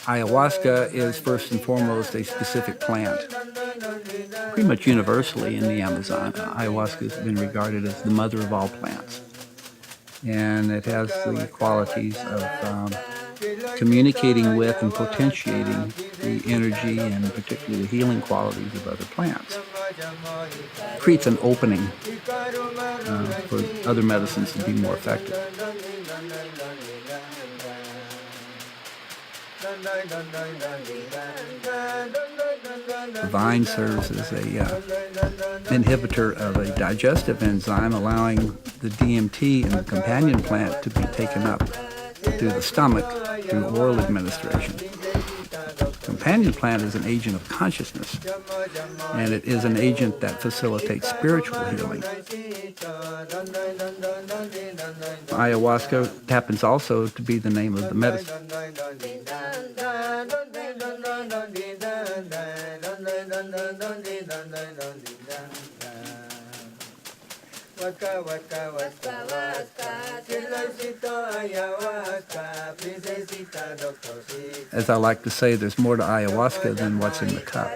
Ayahuasca is first and foremost a specific plant. Pretty much universally in the Amazon, ayahuasca has been regarded as the mother of all plants. And it has the qualities of communicating with and potentiating the energy and particularly the healing qualities of other plants. It creates an opening for other medicines to be more effective. The vine serves as a inhibitor of a digestive enzyme, allowing the DMT in the companion plant to be taken up through the stomach through oral administration. Companion plant is an agent of consciousness, and it is an agent that facilitates spiritual healing. Ayahuasca happens also to be the name of the medicine. As I like to say, there's more to ayahuasca than what's in the cup.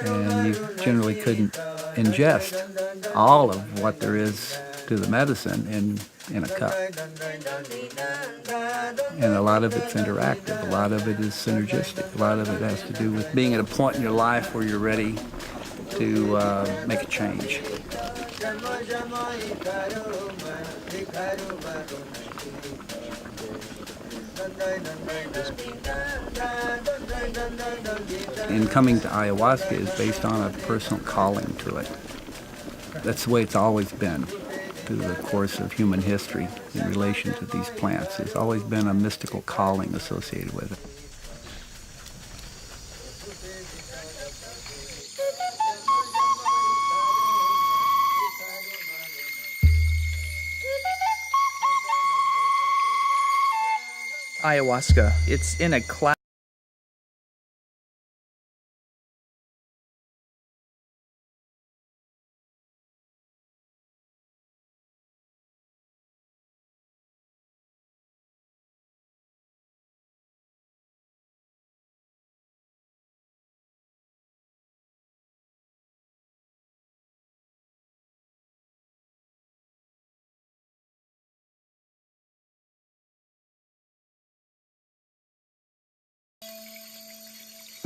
And you generally couldn't ingest all of what there is to the medicine in a cup. And a lot of it's interactive, a lot of it is synergistic, a lot of it has to do with being at a point in your life where you're ready to make a change. And coming to ayahuasca is based on a personal calling to it. That's the way it's always been through the course of human history in relation to these plants. There's always been a mystical calling associated with it. Ayahuasca, it's in a class.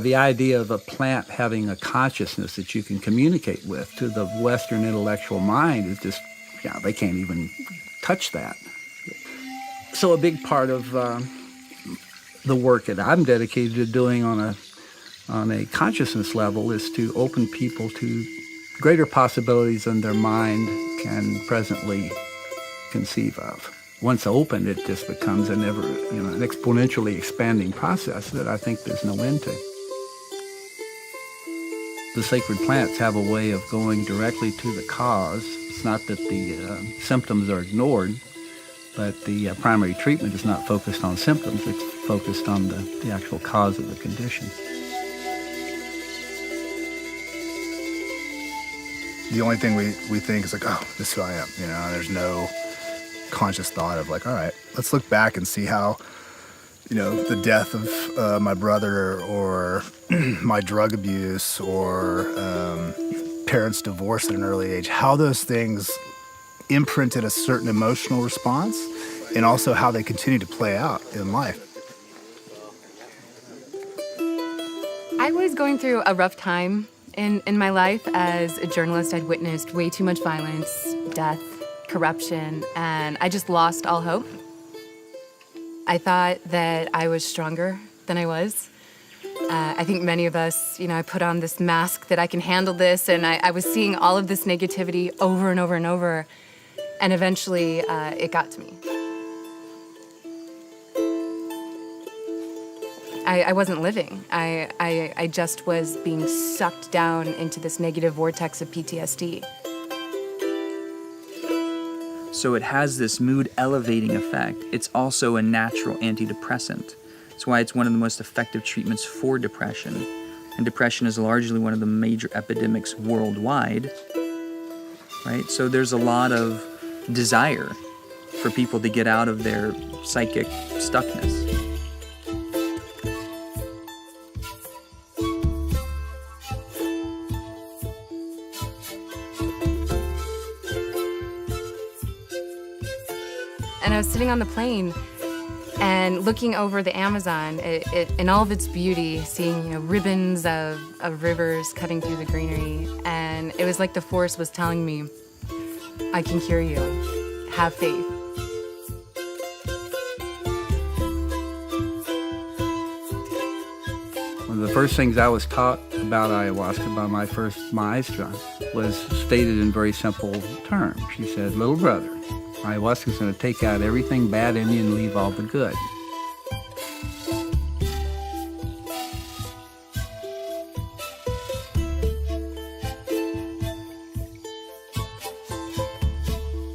The idea of a plant having a consciousness that you can communicate with to the Western intellectual mind is just, they can't even touch that. So a big part of the work that I'm dedicated to doing on a consciousness level is to open people to greater possibilities than their mind can presently conceive of. Once opened, it just becomes an exponentially expanding process that I think there's no end to. The sacred plants have a way of going directly to the cause. It's not that the symptoms are ignored, but the primary treatment is not focused on symptoms. It's focused on the actual cause of the condition. The only thing we think is like, oh, this is who I am. There's no conscious thought of like, all right, let's look back and see how, the death of my brother or my drug abuse or parents' divorce at an early age, how those things imprinted a certain emotional response and also how they continue to play out in life. I was going through a rough time in my life. As a journalist, I'd witnessed way too much violence, death, corruption, and I just lost all hope. I thought that I was stronger than I was. I think many of us, I put on this mask that I can handle this, and I was seeing all of this negativity over and over and over, and eventually it got to me. I wasn't living. I just was being sucked down into this negative vortex of PTSD. So it has this mood elevating effect. It's also a natural antidepressant. That's why it's one of the most effective treatments for depression. And depression is largely one of the major epidemics worldwide, right? So there's a lot of desire for people to get out of their psychic stuckness. And I was sitting on the plane and looking over the Amazon in all of its beauty, seeing ribbons of rivers cutting through the greenery. And it was like the forest was telling me, I can cure you. Have faith. One of the first things I was taught about ayahuasca by my first maestra was stated in very simple terms. She said, little brother, ayahuasca is going to take out everything bad in you and leave all the good.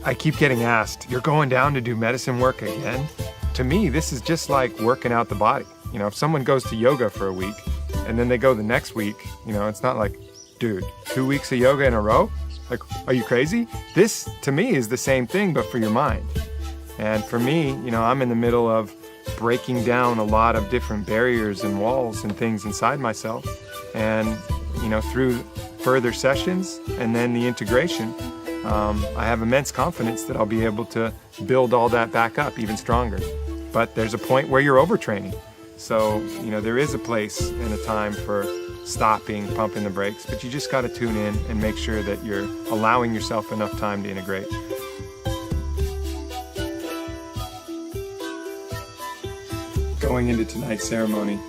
I keep getting asked, you're going down to do medicine work again? To me, this is just like working out the body. If someone goes to yoga for a week and then they go the next week, it's not like, dude, 2 weeks of yoga in a row? Like, are you crazy? This, to me, is the same thing, but for your mind. And for me, I'm in the middle of breaking down a lot of different barriers and walls and things inside myself. And, through further sessions and then the integration, I have immense confidence that I'll be able to build all that back up even stronger. But there's a point where you're overtraining. So, there is a place and a time for stopping, pumping the brakes, but you just got to tune in and make sure that you're allowing yourself enough time to integrate. Going into tonight's ceremony,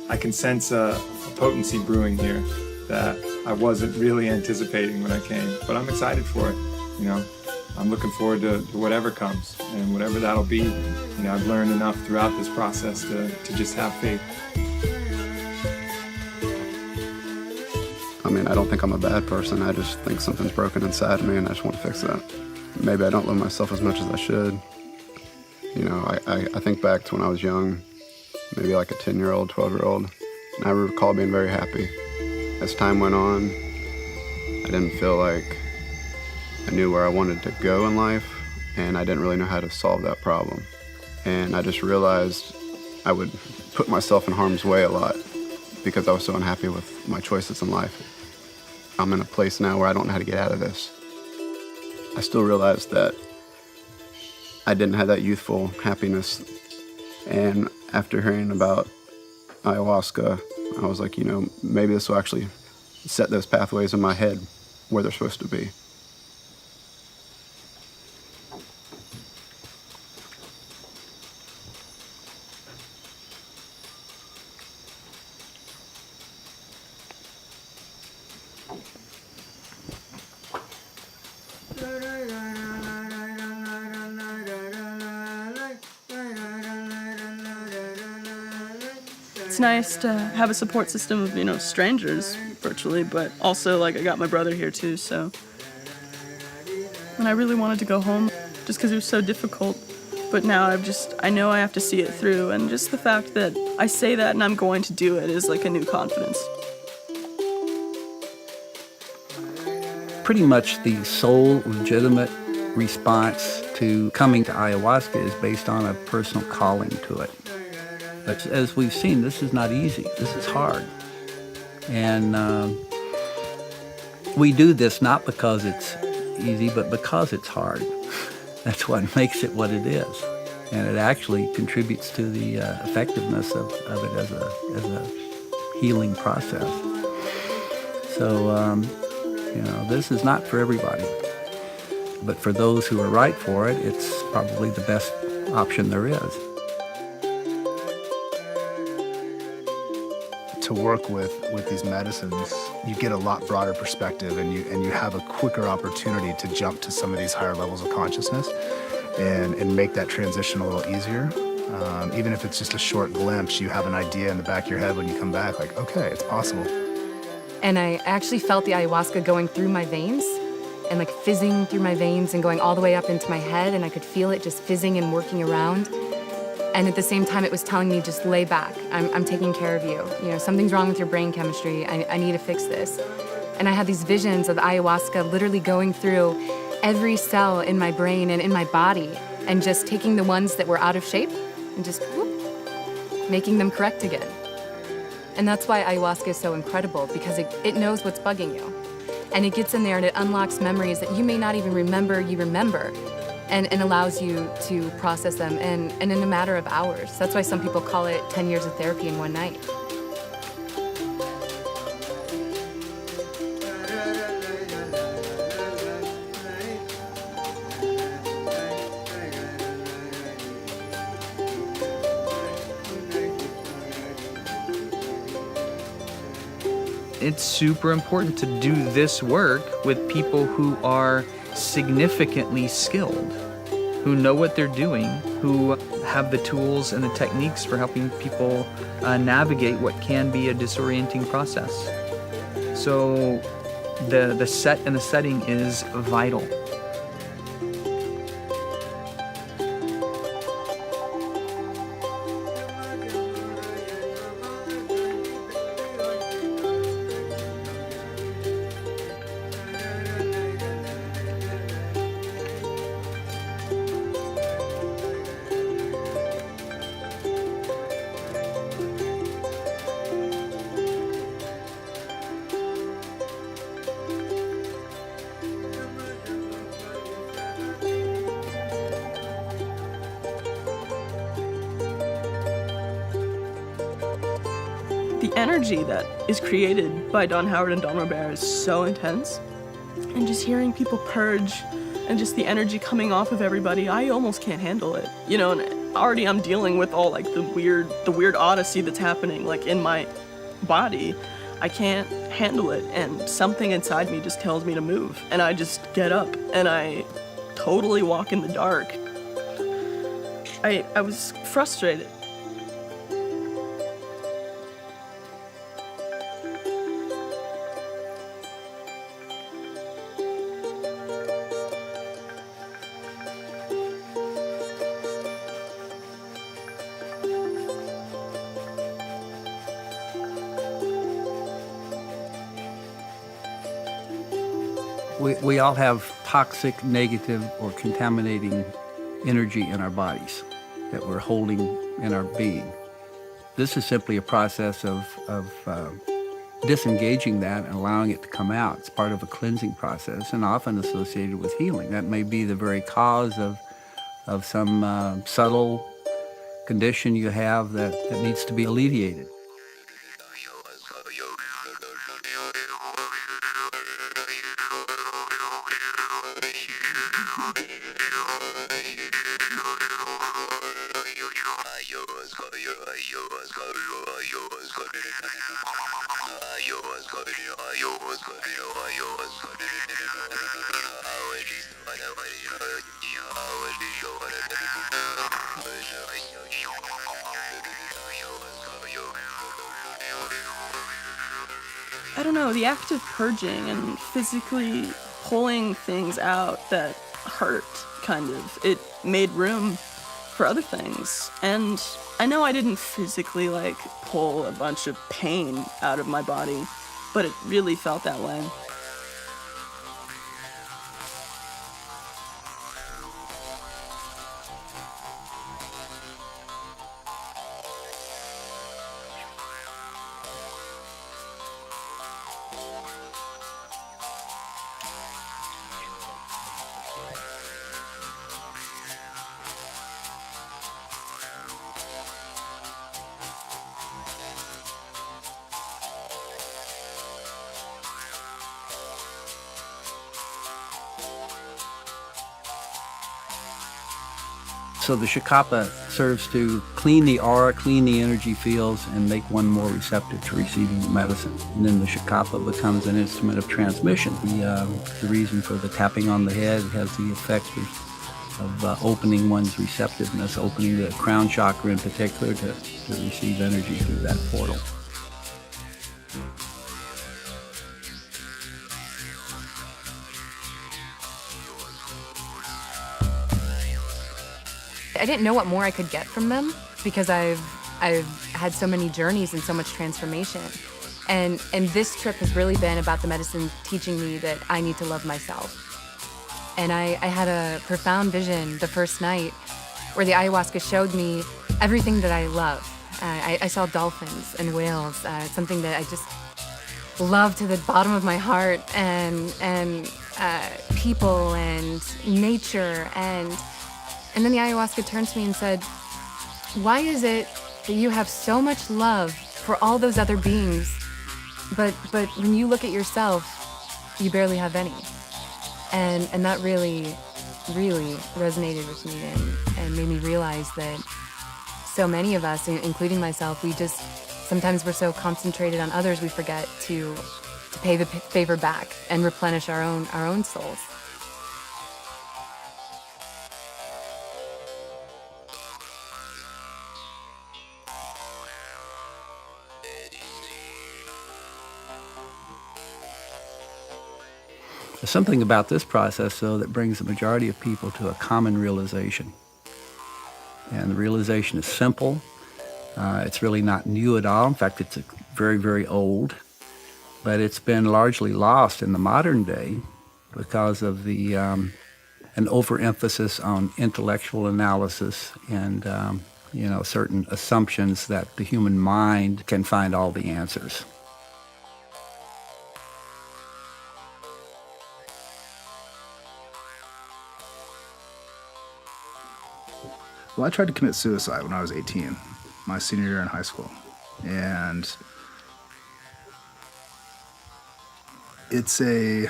I can sense a potency brewing here that I wasn't really anticipating when I came, but I'm excited for it. I'm looking forward to whatever comes, and whatever that'll be. I've learned enough throughout this process to just have faith. I don't think I'm a bad person. I just think something's broken inside me and I just want to fix that. Maybe I don't love myself as much as I should. I think back to when I was young, maybe like a 10-year-old, 12-year-old, and I recall being very happy. As time went on, I didn't feel like I knew where I wanted to go in life, and I didn't really know how to solve that problem. And I just realized I would put myself in harm's way a lot because I was so unhappy with my choices in life. I'm in a place now where I don't know how to get out of this. I still realize that I didn't have that youthful happiness. And after hearing about ayahuasca, I was like, maybe this will actually set those pathways in my head where they're supposed to be. It's nice to have a support system of, strangers virtually, but also, I got my brother here too, so. And I really wanted to go home just because it was so difficult, but now I know I have to see it through, and just the fact that I say that and I'm going to do it is like a new confidence. Pretty much the sole legitimate response to coming to ayahuasca is based on a personal calling to it. But as we've seen, this is not easy. This is hard. And we do this not because it's easy, but because it's hard. That's what makes it what it is. And it actually contributes to the effectiveness of it as a healing process. So, this is not for everybody. But for those who are right for it, it's probably the best option there is. To work with these medicines, you get a lot broader perspective, and you have a quicker opportunity to jump to some of these higher levels of consciousness and make that transition a little easier. Even if it's just a short glimpse, you have an idea in the back of your head when you come back, like, okay, it's possible. And I actually felt the ayahuasca going through my veins and fizzing through my veins and going all the way up into my head, and I could feel it just fizzing and working around. And at the same time, it was telling me, just lay back. I'm taking care of you. Something's wrong with your brain chemistry. I need to fix this. And I had these visions of ayahuasca literally going through every cell in my brain and in my body and just taking the ones that were out of shape and just whoop, making them correct again. And that's why ayahuasca is so incredible, because it knows what's bugging you. And it gets in there and it unlocks memories that you may not even remember you remember. and allows you to process them and in a matter of hours. That's why some people call it 10 years of therapy in one night. It's super important to do this work with people who are significantly skilled, who know what they're doing, who have the tools and the techniques for helping people navigate what can be a disorienting process. So the set and the setting is vital. The energy that is created by Don Howard and Don Robert is so intense. And just hearing people purge and just the energy coming off of everybody, I almost can't handle it. You know, and already I'm dealing with all like the weird odyssey that's happening like in my body. I can't handle it, and something inside me just tells me to move. And I just get up and I totally walk in the dark. I was frustrated. We all have toxic, negative, or contaminating energy in our bodies that we're holding in our being. This is simply a process of disengaging that and allowing it to come out. It's part of a cleansing process and often associated with healing. That may be the very cause of some subtle condition you have that needs to be alleviated. I don't know, the act of purging and physically pulling things out that hurt, kind of, it made room for other things. And I know I didn't physically, like, pull a bunch of pain out of my body, but it really felt that way. So the shikapa serves to clean the aura, clean the energy fields, and make one more receptive to receiving the medicine. And then the shikapa becomes an instrument of transmission. The reason for the tapping on the head has the effect of opening one's receptiveness, opening the crown chakra in particular to receive energy through that portal. I didn't know what more I could get from them because I've had so many journeys and so much transformation. And this trip has really been about the medicine teaching me that I need to love myself. And I had a profound vision the first night where the ayahuasca showed me everything that I love. I saw dolphins and whales, something that I just love to the bottom of my heart. And people and nature, and then the ayahuasca turned to me and said, why is it that you have so much love for all those other beings, but when you look at yourself, you barely have any? And that really, really resonated with me and made me realize that so many of us, including myself, sometimes we're so concentrated on others we forget to pay the favor back and replenish our own souls. There's something about this process, though, that brings the majority of people to a common realization. And the realization is simple. It's really not new at all. In fact, it's very, very old. But it's been largely lost in the modern day because of the an overemphasis on intellectual analysis and certain assumptions that the human mind can find all the answers. Well, I tried to commit suicide when I was 18, my senior year in high school. And it's a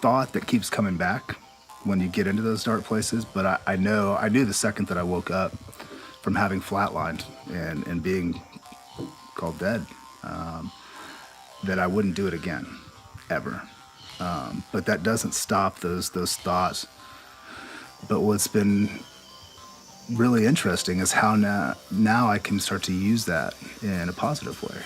thought that keeps coming back when you get into those dark places. But I knew the second that I woke up from having flatlined and being called dead, that I wouldn't do it again, ever. But that doesn't stop those thoughts. But what's been really interesting is how now I can start to use that in a positive way.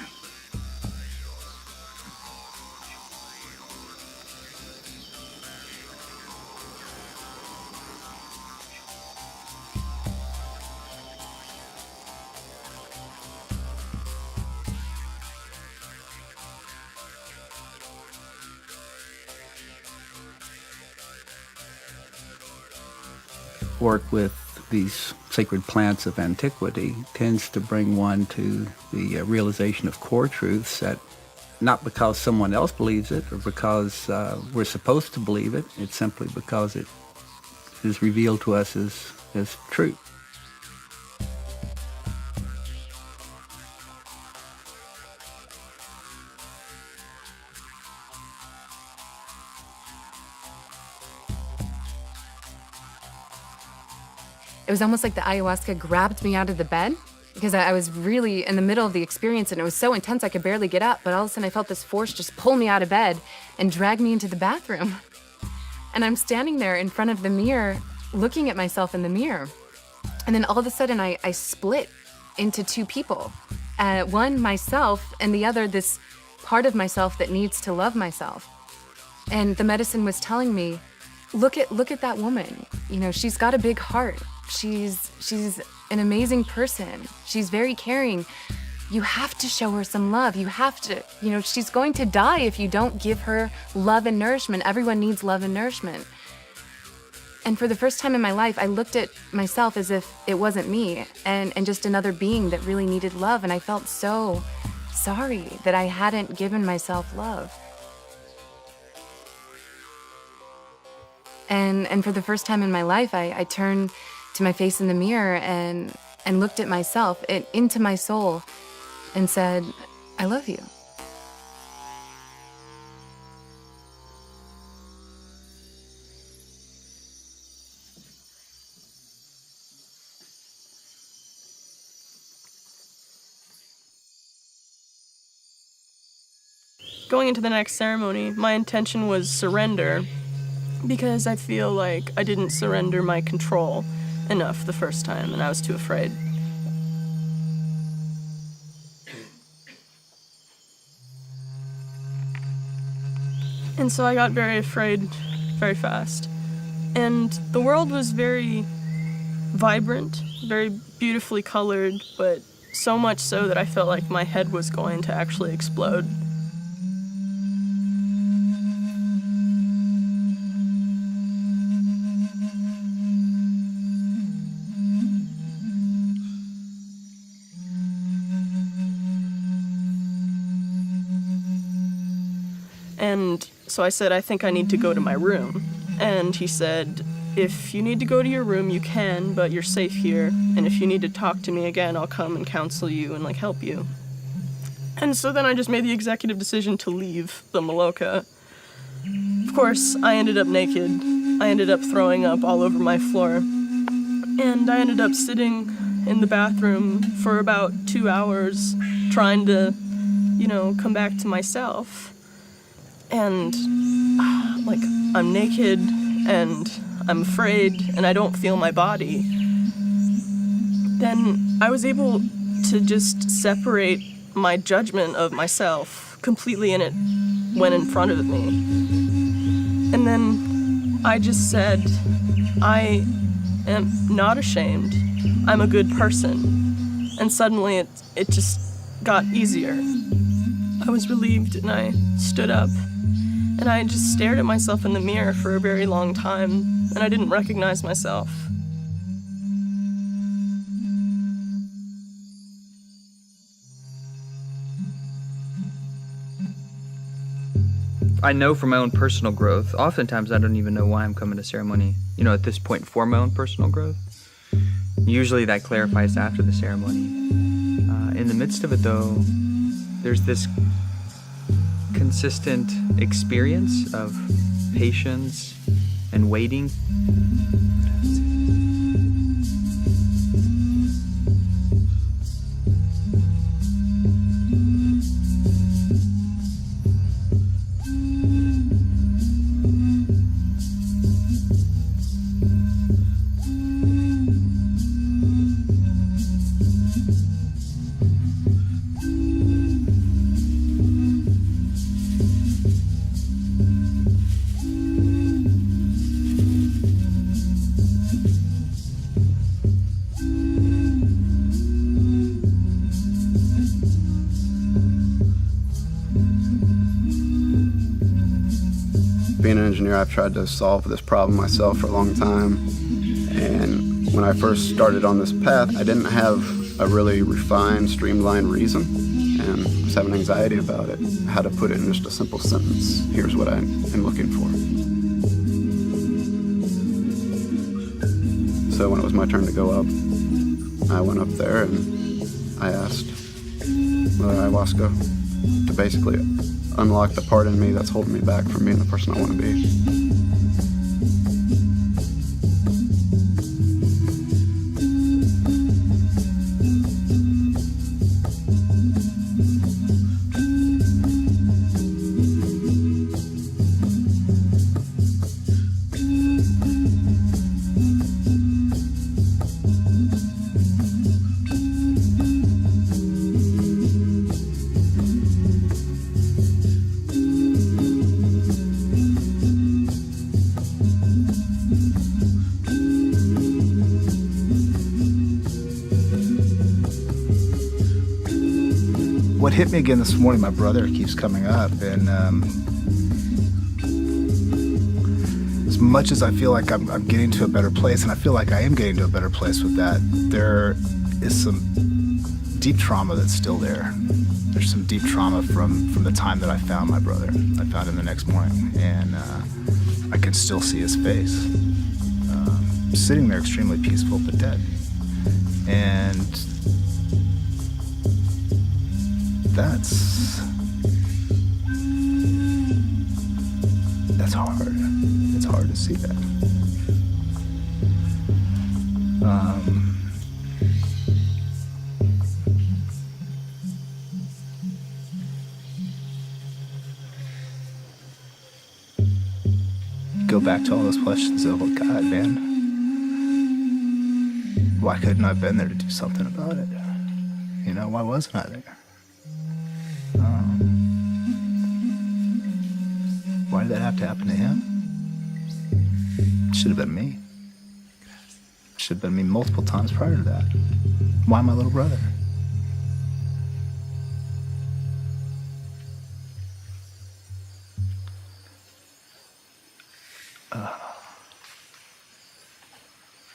Work with these sacred plants of antiquity tends to bring one to the realization of core truths that not because someone else believes it or because we're supposed to believe it, it's simply because it is revealed to us as truth. It was almost like the ayahuasca grabbed me out of the bed because I was really in the middle of the experience and it was so intense I could barely get up. But all of a sudden I felt this force just pull me out of bed and drag me into the bathroom. And I'm standing there in front of the mirror, looking at myself in the mirror. And then all of a sudden I split into two people. One, myself, and the other, this part of myself that needs to love myself. And the medicine was telling me, look at that woman. You know, she's got a big heart. She's an amazing person. She's very caring. You have to show her some love. You have to, she's going to die if you don't give her love and nourishment. Everyone needs love and nourishment. And for the first time in my life, I looked at myself as if it wasn't me and just another being that really needed love. And I felt so sorry that I hadn't given myself love. And for the first time in my life, I turned to my face in the mirror and looked at myself, into my soul, and said, I love you. Going into the next ceremony, my intention was surrender, because I feel like I didn't surrender my control enough the first time, and I was too afraid. And so I got very afraid very fast. And the world was very vibrant, very beautifully colored, but so much so that I felt like my head was going to actually explode. And so I said, I think I need to go to my room. And he said, if you need to go to your room, you can, but you're safe here. And if you need to talk to me again, I'll come and counsel you and, like, help you. And so then I just made the executive decision to leave the Maloka. Of course, I ended up naked. I ended up throwing up all over my floor. And I ended up sitting in the bathroom for about 2 hours trying to, come back to myself. And, like, I'm naked and I'm afraid and I don't feel my body. Then I was able to just separate my judgment of myself completely, and it went in front of me. And then I just said, I am not ashamed. I'm a good person. And suddenly it just got easier. I was relieved and I stood up and I just stared at myself in the mirror for a very long time and I didn't recognize myself. I know from my own personal growth, oftentimes I don't even know why I'm coming to ceremony, at this point for my own personal growth. Usually that clarifies after the ceremony. In the midst of it, though, there's this consistent experience of patience and waiting. Being an engineer, I've tried to solve this problem myself for a long time. And when I first started on this path, I didn't have a really refined, streamlined reason. And I was having anxiety about it, how to put it in just a simple sentence. Here's what I am looking for. So when it was my turn to go up, I went up there and I asked Mother Ayahuasca to basically unlock the part in me that's holding me back from being the person I want to be. What hit me again this morning, my brother keeps coming up, and as much as I feel like I'm getting to a better place, and I feel like I am getting to a better place with that, there is some deep trauma that's still there. There's some deep trauma from the time that I found my brother. I found him the next morning, and I can still see his face, sitting there extremely peaceful but dead. And that's hard. It's hard to see that. Go back to all those questions of, well, God, man, why couldn't I have been there to do something about it? Why wasn't I there? Why did that have to happen to him? It should have been me. It should have been me multiple times prior to that. Why my little brother?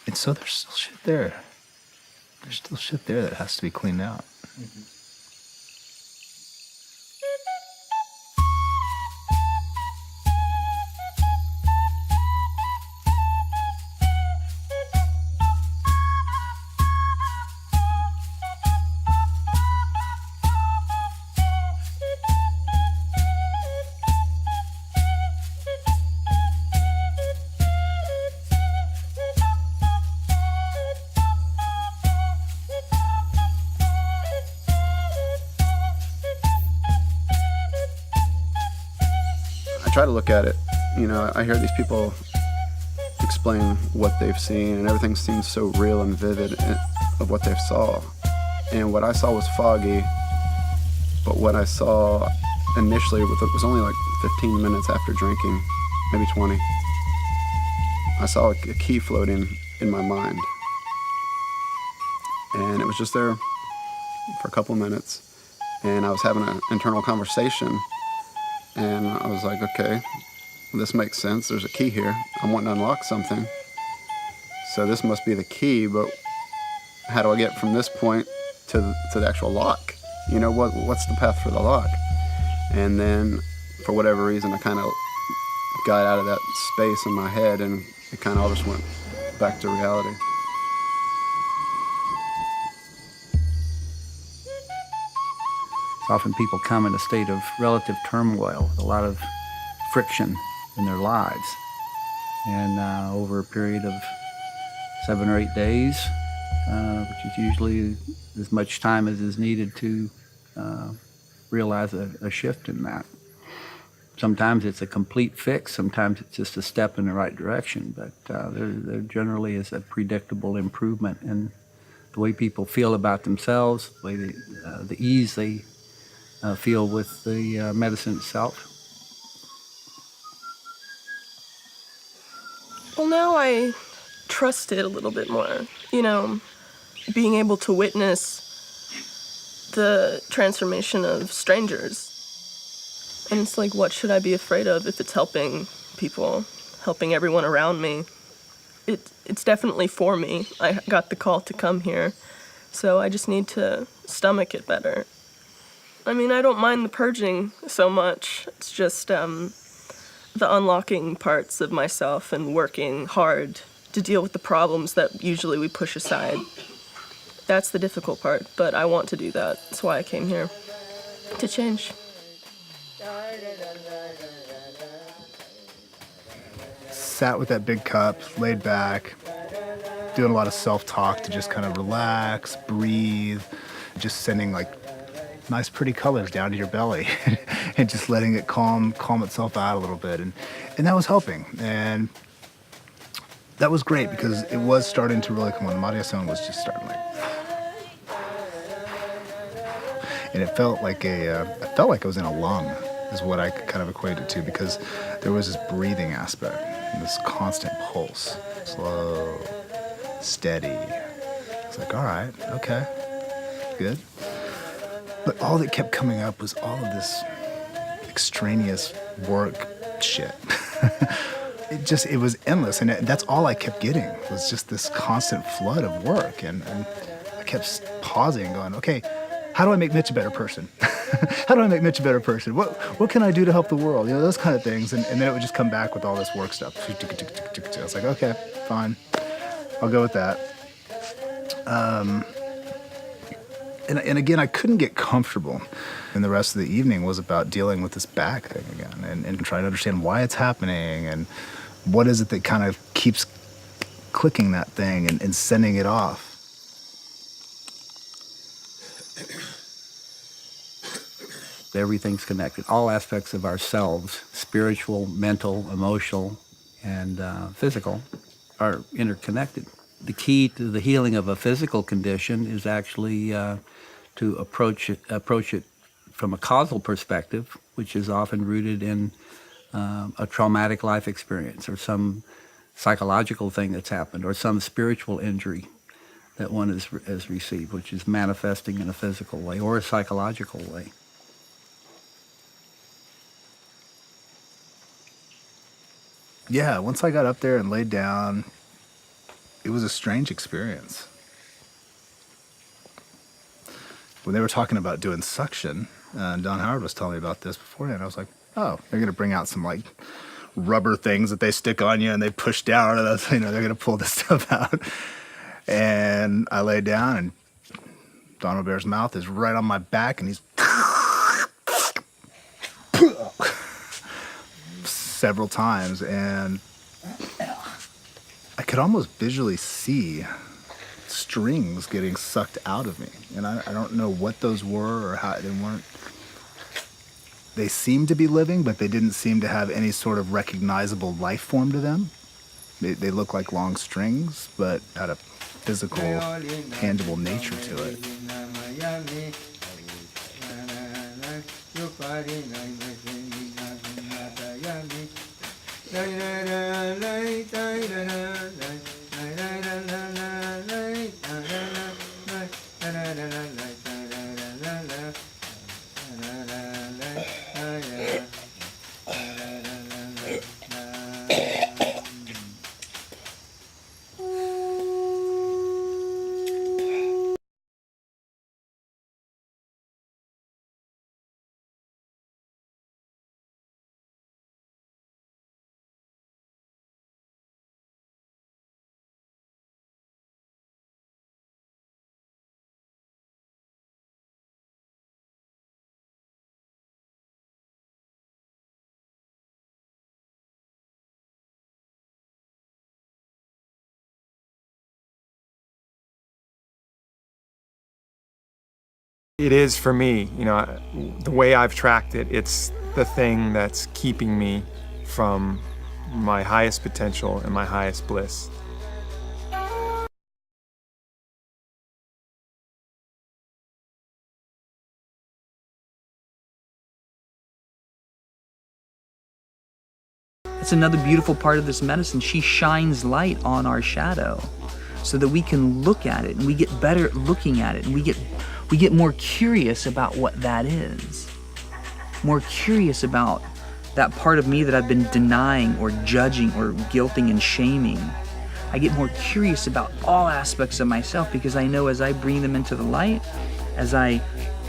And so there's still shit there. There's still shit there that has to be cleaned out. Mm-hmm. try to look at it, you know, I hear these people explain what they've seen, and everything seems so real and vivid of what they saw. And what I saw was foggy, but what I saw initially it was only like 15 minutes after drinking, maybe 20. I saw a key floating in my mind. And it was just there for a couple minutes. And I was having an internal conversation. And I was like, okay, this makes sense. There's a key here. I'm wanting to unlock something. So this must be the key, but how do I get from this point to the actual lock? You know, what's the path for the lock? And then, for whatever reason, I kind of got out of that space in my head, and it kind of all just went back to reality. Often people come in a state of relative turmoil, a lot of friction in their lives. And over a period of 7 or 8 days, which is usually as much time as is needed to realize a shift in that. Sometimes it's a complete fix, sometimes it's just a step in the right direction, but there generally is a predictable improvement in the way people feel about themselves, the way the ease they feel with the medicine itself. Well, now I trust it a little bit more. You know, being able to witness the transformation of strangers. And it's like, what should I be afraid of if it's helping people, helping everyone around me? It's definitely for me. I got the call to come here, so I just need to stomach it better. I mean, I don't mind the purging so much. It's just the unlocking parts of myself and working hard to deal with the problems that usually we push aside. That's the difficult part, but I want to do that. That's why I came here, to change. Sat with that big cup, laid back, doing a lot of self-talk to just kind of relax, breathe, just sending like nice pretty colors down to your belly and just letting it calm itself out a little bit. And that was helping. And that was great because it was starting to really come on. The Mariason was just starting like, and it felt like I felt like I was in a lung is what I kind of equated it to, because there was this breathing aspect and this constant pulse, slow, steady. It's like, all right, okay, good. But all that kept coming up was all of this extraneous work shit. It was endless, and that's all I kept getting was just this constant flood of work, and I kept pausing, going, okay, how do I make Mitch a better person? How do I make Mitch a better person? What can I do to help the world? You know, those kind of things, and then it would just come back with all this work stuff. I was like, okay, fine, I'll go with that. And again, I couldn't get comfortable. And the rest of the evening was about dealing with this back thing again and trying to understand why it's happening and what is it that kind of keeps clicking that thing and sending it off. Everything's connected. All aspects of ourselves, spiritual, mental, emotional, and physical, are interconnected. The key to the healing of a physical condition is actually to approach it from a causal perspective, which is often rooted in a traumatic life experience or some psychological thing that's happened or some spiritual injury that one has received, which is manifesting in a physical way or a psychological way. Yeah, once I got up there and laid down, it was a strange experience. When they were talking about doing suction, Don Howard was telling me about this beforehand. I was like, oh, they're going to bring out some like rubber things that they stick on you and they push down, and they're going to pull this stuff out. And I laid down, and Don Robert's mouth is right on my back, and he's several times, and I could almost visually see strings getting sucked out of me, and I don't know what those were or how they weren't. they seemed to be living, but they didn't seem to have any sort of recognizable life form to them. They look like long strings, but had a physical, tangible nature to it. It is for me, the way I've tracked it, it's the thing that's keeping me from my highest potential and my highest bliss. It's another beautiful part of this medicine. She shines light on our shadow so that we can look at it and we get better at looking at it, and we get more curious about what that is. More curious about that part of me that I've been denying or judging or guilting and shaming. I get more curious about all aspects of myself because I know as I bring them into the light, as I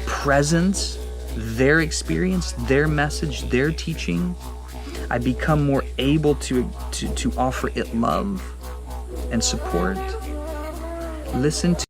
presence their experience, their message, their teaching, I become more able to offer it love and support. Listen to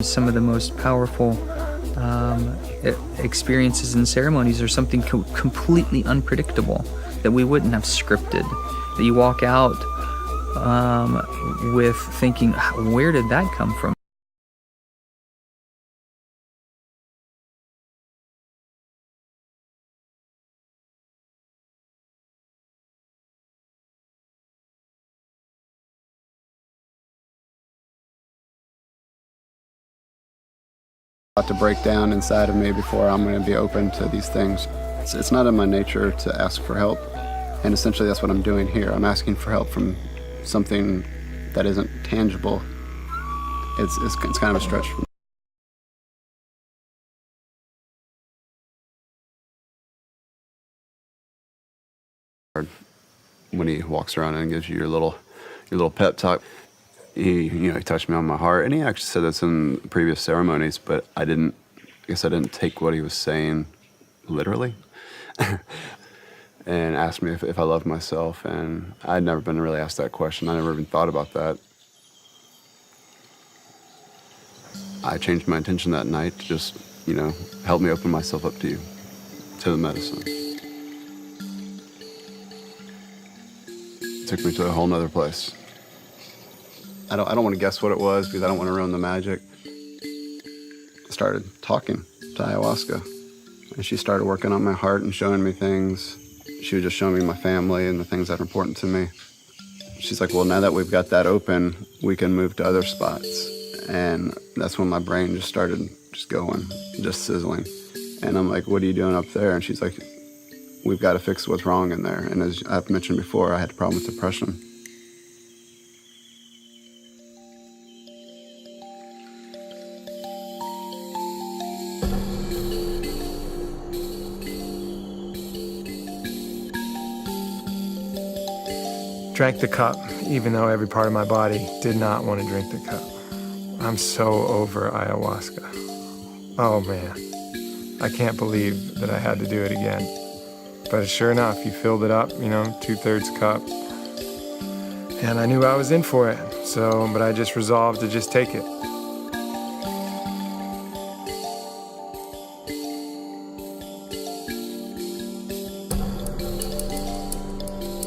some of the most powerful experiences and ceremonies are something completely unpredictable that we wouldn't have scripted, that you walk out with thinking, where did that come from? To break down inside of me before I'm going to be open to these things. It's not in my nature to ask for help, and essentially that's what I'm doing here. I'm asking for help from something that isn't tangible, it's kind of a stretch for me. When he walks around and gives you your little pep talk, he touched me on my heart, and he actually said this in previous ceremonies, but I guess I didn't take what he was saying literally. And asked me if I loved myself, and I'd never been really asked that question. I never even thought about that. I changed my intention that night to just, help me open myself up to you, to the medicine. It took me to a whole nother place. I don't want to guess what it was because I don't want to ruin the magic. I started talking to ayahuasca, and she started working on my heart and showing me things. She was just showing me my family and the things that are important to me. She's like, well, now that we've got that open, we can move to other spots. And that's when my brain just started going, just sizzling. And I'm like, what are you doing up there? And she's like, we've got to fix what's wrong in there. And as I've mentioned before, I had a problem with depression. Drank the cup, even though every part of my body did not want to drink the cup. I'm so over ayahuasca. Oh man, I can't believe that I had to do it again. But sure enough, you filled it up, 2/3 cup. And I knew I was in for it, but I just resolved to just take it.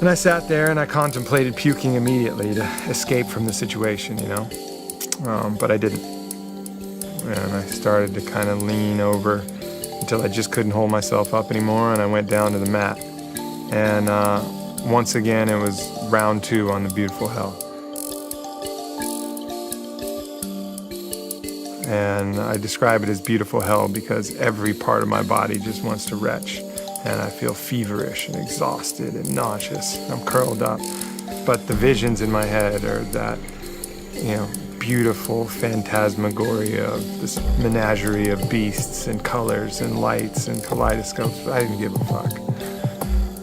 And I sat there and I contemplated puking immediately to escape from the situation, but I didn't. And I started to kind of lean over until I just couldn't hold myself up anymore, and I went down to the mat. And once again, it was round 2 on the beautiful hell. And I describe it as beautiful hell because every part of my body just wants to retch. And I feel feverish and exhausted and nauseous. I'm curled up. But the visions in my head are that, beautiful phantasmagoria of this menagerie of beasts and colors and lights and kaleidoscopes. I didn't give a fuck.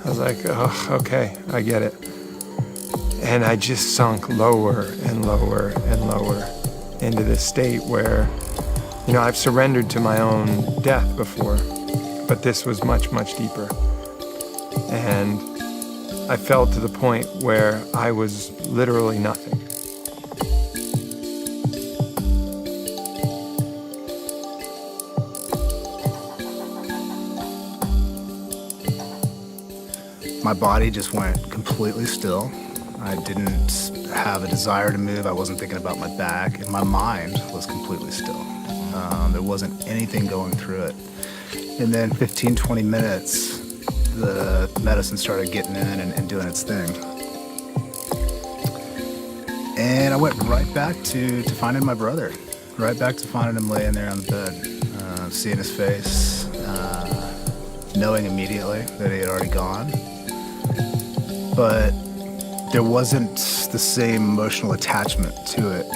I was like, oh, okay, I get it. And I just sunk lower and lower and lower into this state where, I've surrendered to my own death before. But this was much, much deeper. And I fell to the point where I was literally nothing. My body just went completely still. I didn't have a desire to move. I wasn't thinking about my back. And my mind was completely still. There wasn't anything going through it. And then 15, 20 minutes, the medicine started getting in and doing its thing. And I went right back to finding my brother, right back to finding him laying there on the bed, seeing his face, knowing immediately that he had already gone. But there wasn't the same emotional attachment to it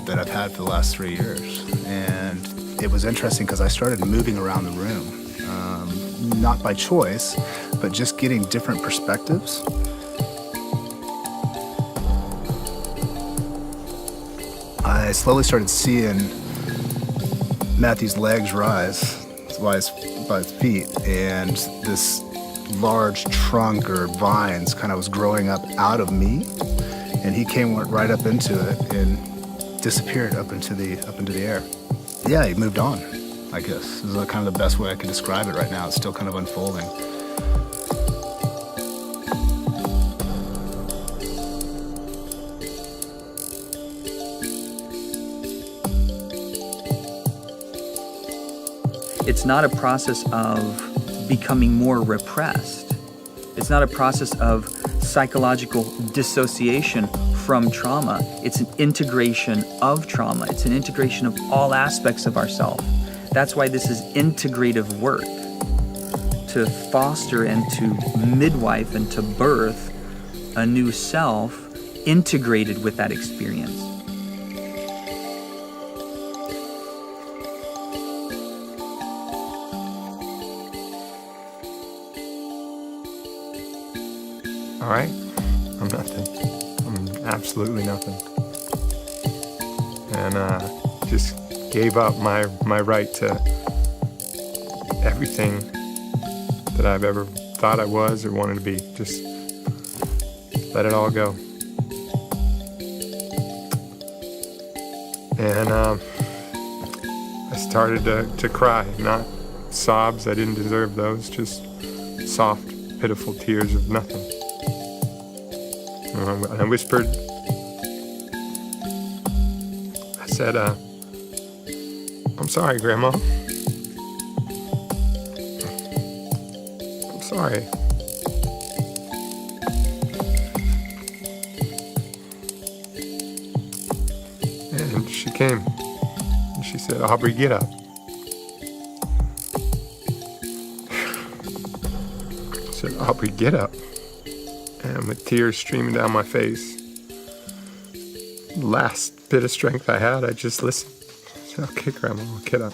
that I've had for the last 3 years. And it was interesting because I started moving around the room, not by choice, but just getting different perspectives. I slowly started seeing Matthew's legs rise by his feet, and this large trunk or vines kind of was growing up out of me, and he went right up into it and disappeared up into the air. Yeah, he moved on, I guess. This is kind of the best way I can describe it right now. It's still kind of unfolding. It's not a process of becoming more repressed. It's not a process of psychological dissociation from trauma. It's an integration of trauma. It's an integration of all aspects of ourself. That's why this is integrative work, to foster and to midwife and to birth a new self integrated with that experience. All right, I'm nothing. I'm absolutely nothing. And just gave up my right to everything that I've ever thought I was or wanted to be. Just let it all go. And I started to cry, not sobs, I didn't deserve those, just soft, pitiful tears of nothing. And I whispered, I said, I'm sorry, Grandma. I'm sorry. And she came, and she said, Aubrey, get up. I said, Aubrey, get up. And with tears streaming down my face, last bit of strength I had, I just listened. I said, okay, Grandma, I'll get up.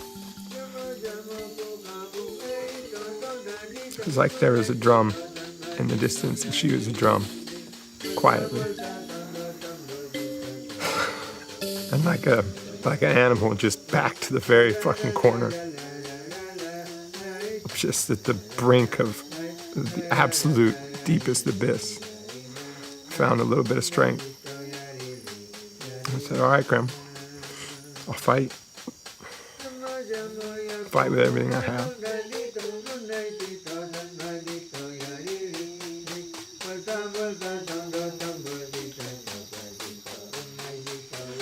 It was like there was a drum in the distance, and she was a drum, quietly. And like an animal just back to the very fucking corner. Just at the brink of the absolute deepest abyss. Found a little bit of strength. I said, all right, Grandma, I'll fight. Fight with everything I have.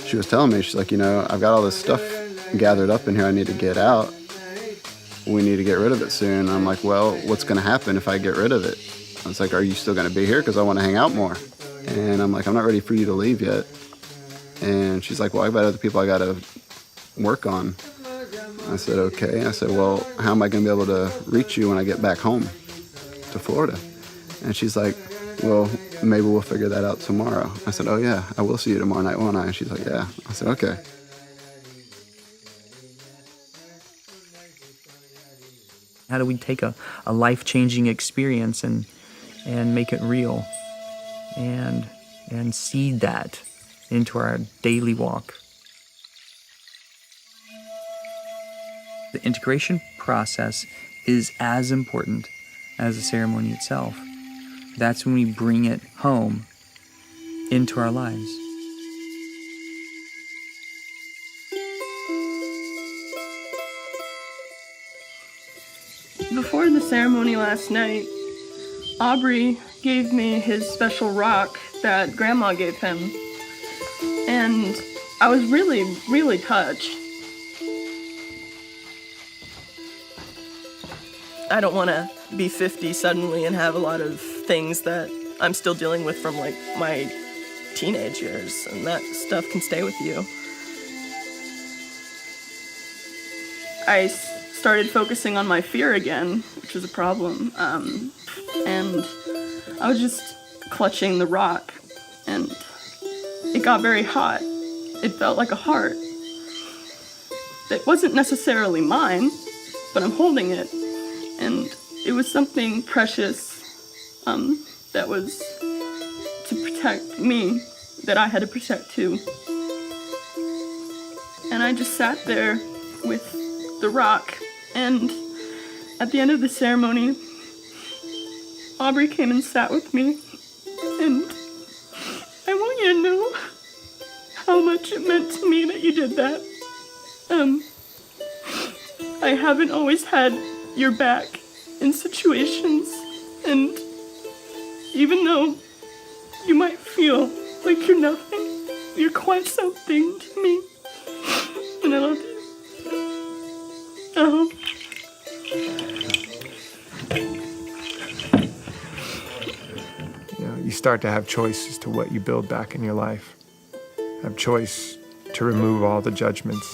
She was telling me, she's like, you know, I've got all this stuff gathered up in here I need to get out. We need to get rid of it soon. And I'm like, well, what's going to happen if I get rid of it? I was like, are you still going to be here? Because I want to hang out more. And I'm like, I'm not ready for you to leave yet. And she's like, well, I've got other people I got to work on. I said, okay. I said, well, how am I going to be able to reach you when I get back home to Florida? And she's like, well, maybe we'll figure that out tomorrow. I said, oh yeah, I will see you tomorrow night, won't I? And she's like, yeah. I said, okay. How do we take a life-changing experience and make it real and seed that into our daily walk? The integration process is as important as the ceremony itself. That's when we bring it home into our lives. Before the ceremony last night, Aubrey gave me his special rock that Grandma gave him. And I was really, really touched. I don't want to be 50 suddenly and have a lot of things that I'm still dealing with from like my teenage years, and that stuff can stay with you. I started focusing on my fear again, which was a problem, and I was just clutching the rock, and it got very hot. It felt like a heart. It wasn't necessarily mine, but I'm holding it, and it was something precious that was to protect me, that I had to protect too. And I just sat there with the rock, and at the end of the ceremony, Aubrey came and sat with me, and I want you to know how much it meant to me that you did that. I haven't always had your back in situations, and even though you might feel like you're nothing, you're quite something to me, and I love you. You start to have choices to what you build back in your life. Have choice to remove all the judgments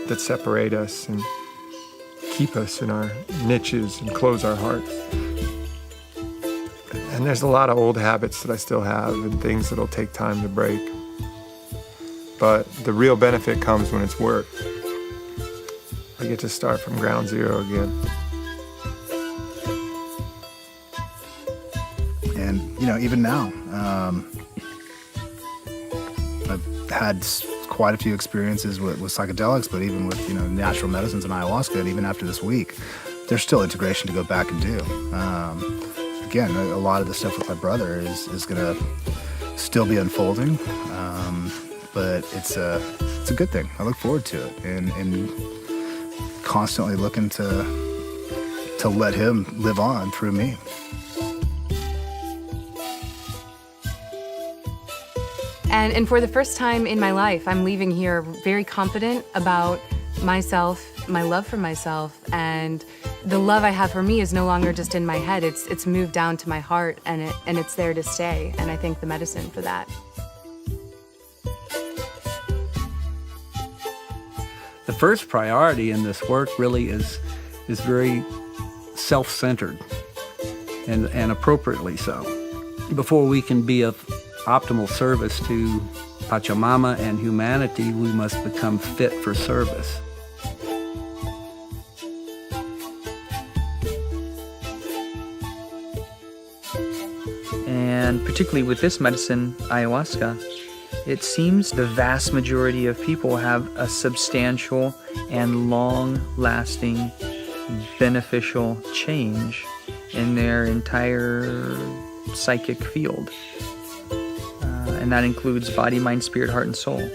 that separate us and keep us in our niches and close our hearts. And there's a lot of old habits that I still have and things that'll take time to break. But the real benefit comes when it's work. I get to start from ground zero again. And, even now, I've had quite a few experiences with psychedelics, but even with, natural medicines and ayahuasca, and even after this week, there's still integration to go back and do. Again, a lot of the stuff with my brother is going to still be unfolding, but it's a good thing. I look forward to it, and constantly looking to let him live on through me. And for the first time in my life, I'm leaving here very confident about myself, my love for myself, and the love I have for me is no longer just in my head. It's moved down to my heart, and it's there to stay. And I thank the medicine for that. The first priority in this work really is very self-centered, and appropriately so. Before we can be of optimal service to Pachamama and humanity, we must become fit for service. And particularly with this medicine, ayahuasca, it seems the vast majority of people have a substantial and long-lasting beneficial change in their entire psychic field. And that includes body, mind, spirit, heart, and soul.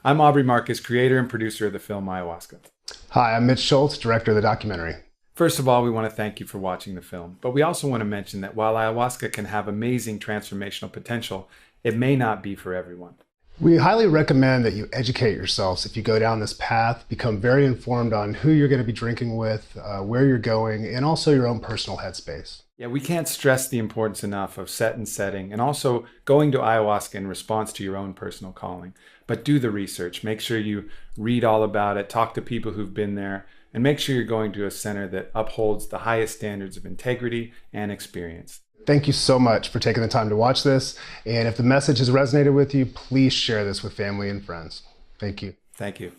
I'm Aubrey Marcus, creator and producer of the film Ayahuasca. Hi, I'm Mitch Schultz, director of the documentary. First of all, we want to thank you for watching the film, but we also want to mention that while ayahuasca can have amazing transformational potential, it may not be for everyone. We highly recommend that you educate yourselves if you go down this path, become very informed on who you're going to be drinking with, where you're going, and also your own personal headspace. Yeah, we can't stress the importance enough of set and setting, and also going to ayahuasca in response to your own personal calling. But do the research. Make sure you read all about it, talk to people who've been there, and make sure you're going to a center that upholds the highest standards of integrity and experience. Thank you so much for taking the time to watch this. And if the message has resonated with you, please share this with family and friends. Thank you. Thank you.